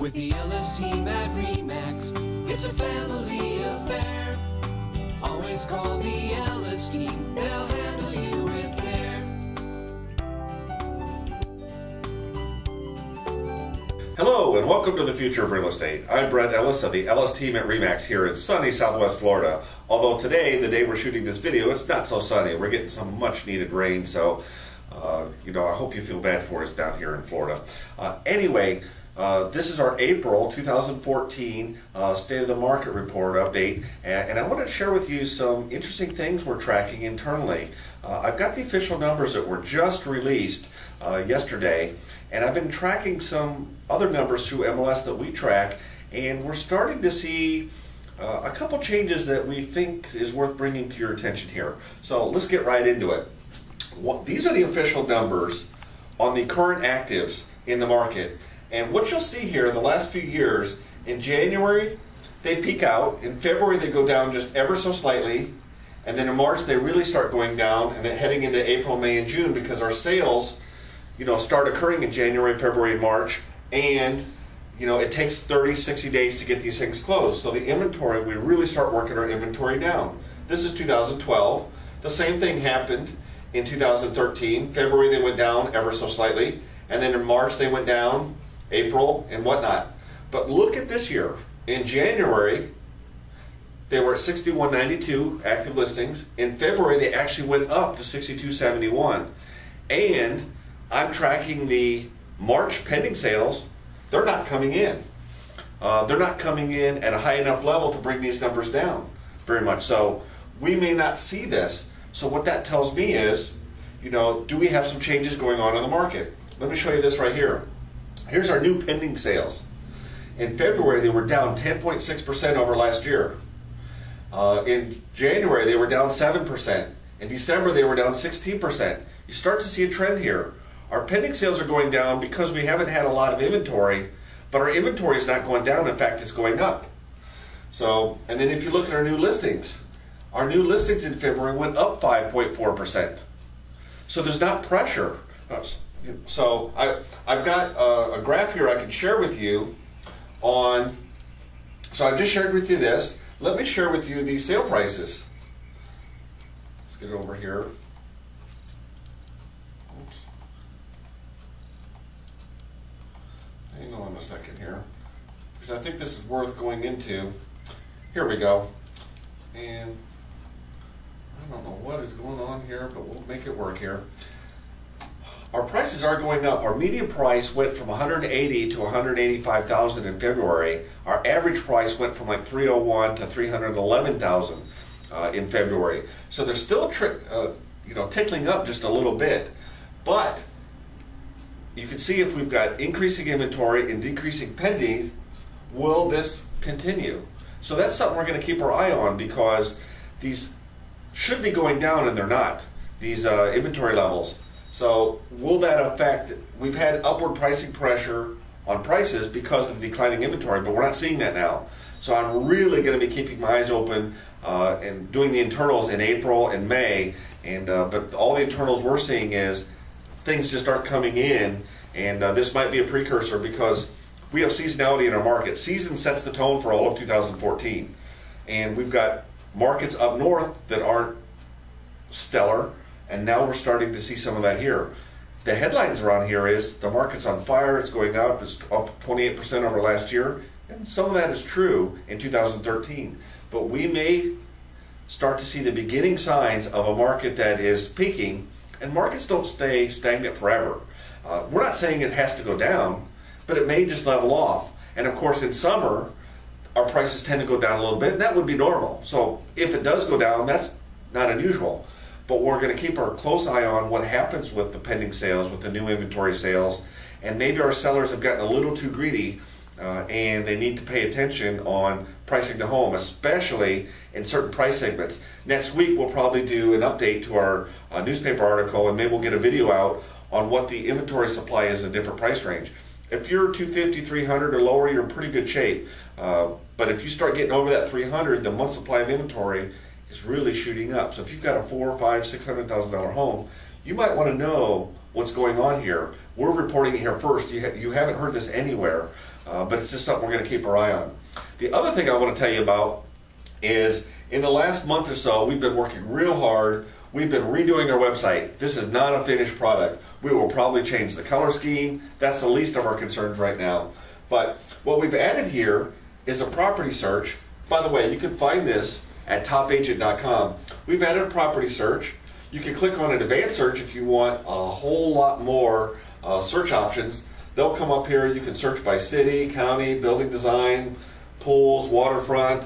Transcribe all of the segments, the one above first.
with the Ellis team at RE/MAX. It's a family affair. Always call the Ellis team, they'll handle you with care. Hello and welcome to the future of real estate. I'm Brett Ellis of the Ellis team at RE/MAX here in sunny Southwest Florida. Although today, the day we're shooting this video, it's not so sunny. We're getting some much needed rain, so I hope you feel bad for us down here in Florida. Anyway, this is our April 2014 State of the Market Report update, and I want to share with you some interesting things we're tracking internally. I've got the official numbers that were just released yesterday, and I've been tracking some other numbers through MLS that we track, and we're starting to see a couple changes that we think is worth bringing to your attention here. So let's get right into it. These are the official numbers on the current actives in the market. And what you'll see here in the last few years, in January, they peak out. In February, they go down just ever so slightly. And then in March, they really start going down. And then heading into April, May, and June, because our sales, start occurring in January, February, and March. And, it takes 30, 60 days to get these things closed. So the inventory, we really start working our inventory down. This is 2012. The same thing happened in 2013. February, they went down ever so slightly. And then in March, they went down. April, and whatnot. But look at this year. In January, they were at 6192 active listings. In February, they actually went up to 6271. And I'm tracking the March pending sales. They're not coming in. They're not coming in at a high enough level to bring these numbers down very much. So we may not see this. So what that tells me is, do we have some changes going on in the market? Let me show you this right here. Here's our new pending sales. In February, they were down 10.6% over last year. In January, they were down 7%. In December, they were down 16%. You start to see a trend here. Our pending sales are going down because we haven't had a lot of inventory, but our inventory is not going down. In fact, it's going up. So, and then if you look at our new listings in February went up 5.4%. So there's not pressure. So I've got a graph here I can share with you on, so I've just shared with you this. Let me share with you the sale prices. Let's get it over here. Oops. Hang on a second here, because I think this is worth going into. Here we go. And I don't know what is going on here, but we'll make it work here. Our prices are going up. Our median price went from $180,000 to $185,000 in February. Our average price went from like $301,000 to $311,000 in February. So they're still tickling up just a little bit. But you can see if we've got increasing inventory and decreasing pending, will this continue? So that's something we're going to keep our eye on, because these should be going down and they're not, these inventory levels. So will that affect, we've had upward pricing pressure on prices because of the declining inventory, but we're not seeing that now. So I'm really going to be keeping my eyes open and doing the internals in April and May, and but all the internals we're seeing is things just aren't coming in, and this might be a precursor because we have seasonality in our market. Season sets the tone for all of 2014, and we've got markets up north that aren't stellar. And now we're starting to see some of that here. The headlines around here is the market's on fire, it's going up, it's up 28% over last year. And some of that is true in 2013. But we may start to see the beginning signs of a market that is peaking, and markets don't stay stagnant forever. We're not saying it has to go down, but it may just level off. And of course in summer, our prices tend to go down a little bit, and that would be normal. So if it does go down, that's not unusual. But we're going to keep our close eye on what happens with the pending sales, with the new inventory sales, and maybe our sellers have gotten a little too greedy and they need to pay attention on pricing the home, especially in certain price segments. Next week we'll probably do an update to our newspaper article, and maybe we'll get a video out on what the inventory supply is in different price range. If you're 250, 300 or lower, you're in pretty good shape. But if you start getting over that 300, the month supply of inventory is really shooting up. So if you've got a $400,000, $500,000, $600,000 home, you might want to know what's going on here. We're reporting it here first. You haven't heard this anywhere. but it's just something we're going to keep our eye on. The other thing I want to tell you about is in the last month or so, we've been working real hard. We've been redoing our website. This is not a finished product. We will probably change the color scheme. That's the least of our concerns right now. But what we've added here is a property search. By the way, you can find this at topagent.com. We've added a property search. You can click on an advanced search if you want a whole lot more search options. They'll come up here. You can search by city, county, building design, pools, waterfront,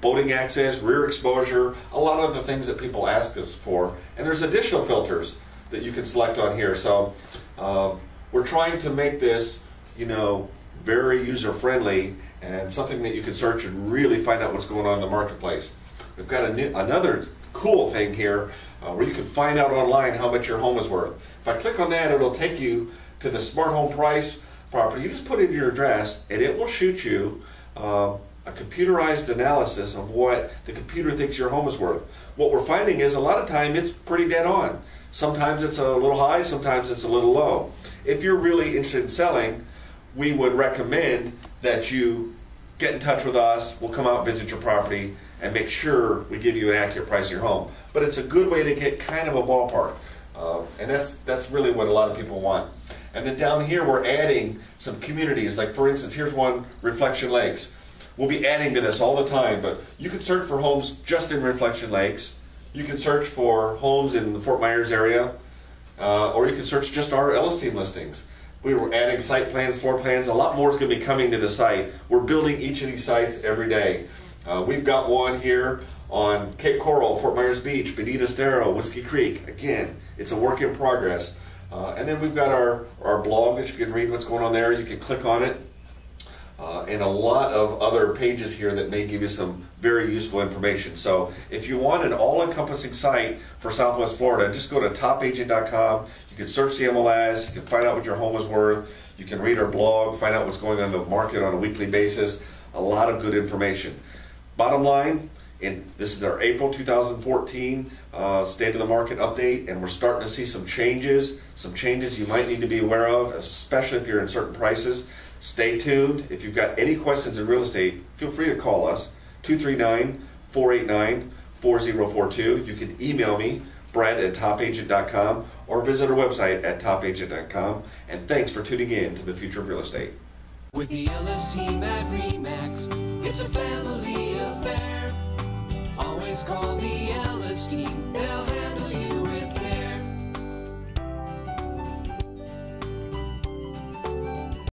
boating access, rear exposure, a lot of the things that people ask us for. And there's additional filters that you can select on here. So we're trying to make this, very user-friendly and something that you can search and really find out what's going on in the marketplace. We've got another cool thing here where you can find out online how much your home is worth. If I click on that, it'll take you to the smart home price property. You just put in your address and it will shoot you a computerized analysis of what the computer thinks your home is worth. What we're finding is a lot of time it's pretty dead on. Sometimes it's a little high, sometimes it's a little low. If you're really interested in selling, we would recommend that you get in touch with us. We'll come out and visit your property and make sure we give you an accurate price of your home. But it's a good way to get kind of a ballpark. And that's really what a lot of people want. And then down here we're adding some communities. Like for instance, here's one, Reflection Lakes. We'll be adding to this all the time, but you can search for homes just in Reflection Lakes. You can search for homes in the Fort Myers area, or you can search just our Ellis team listings. We were adding site plans, floor plans. A lot more is going to be coming to the site. We're building each of these sites every day. We've got one here on Cape Coral, Fort Myers Beach, Bonita Estero, Whiskey Creek. Again, it's a work in progress. And then we've got our blog that you can read what's going on there. You can click on it. And a lot of other pages here that may give you some very useful information. So if you want an all-encompassing site for Southwest Florida, just go to topagent.com. You can search the MLS, you can find out what your home is worth, you can read our blog, find out what's going on in the market on a weekly basis. A lot of good information. Bottom line, this is our April 2014 State of the Market update, and we're starting to see some changes you might need to be aware of, especially if you're in certain prices. Stay tuned. If you've got any questions in real estate, feel free to call us, 239-489-4042. You can email me, brad@topagent.com, or visit our website at topagent.com. And thanks for tuning in to the Future of Real Estate. With the Ellis team at RE/MAX, it's a family affair. Always call the Ellis team, they'll handle